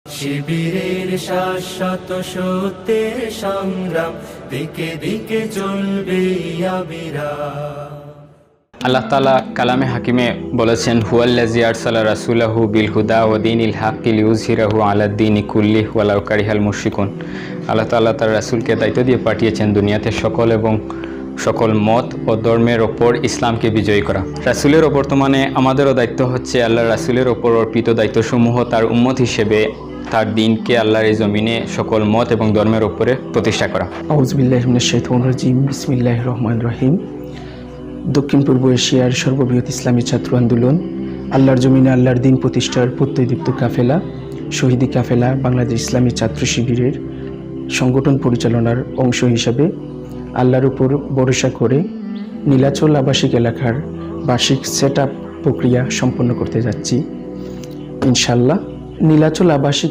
শিবিরের শাশ্বত সত্যের সংগ্রাম, দিকে দিকে চলবে অবিরাম। আল্লাহ তাআলা কালামে হাকিমে বলেছেন, হুয়াল্লাযী আরসালা রাসূলাহু বিল হুদা ওয়া দীনিল হাক্কি লিইয়ুযহিরাহু আলাদ দীনি কুল্লিহি ওয়ালাউ কারিহাল মুশরিকুন। আল্লাহ তাআলা তার রাসূলকে দায়িত্ব দিয়ে পাঠিয়েছেন দুনিয়াতে সকল মত ও ধর্মের ওপর ইসলামকে বিজয়ী করা। রাসূলের বর্তমানে আমাদেরও দায়িত্ব হচ্ছে আল্লাহর রাসূলের ওপর অর্পিত দায়িত্বসমূহ তার উম্মত হিসেবে তার দিনকে আল্লাহর এই জমিনে সকল মত এবং ধর্মের ওপরে প্রতিষ্ঠা করা। আউযু বিল্লাহি মিনাশ শাইতানির রাজিম। বিসমিল্লাহির রহমানির রহিম। দক্ষিণ পূর্ব এশিয়ার সর্ববৃহৎ ইসলামী ছাত্র আন্দোলন আল্লাহর জমিনে আল্লাহর দিন প্রতিষ্ঠার প্রত্যয়দীপ্ত কাফেলা শহীদি কাফেলা বাংলাদেশ ইসলামী ছাত্র শিবিরের সংগঠন পরিচালনার অংশ হিসাবে আল্লাহর উপর ভরসা করে নীলাচল আবাসিক এলাকার বার্ষিক সেট আপ প্রক্রিয়া সম্পন্ন করতে যাচ্ছি ইনশাআল্লাহ। নীলাচল আবাসিক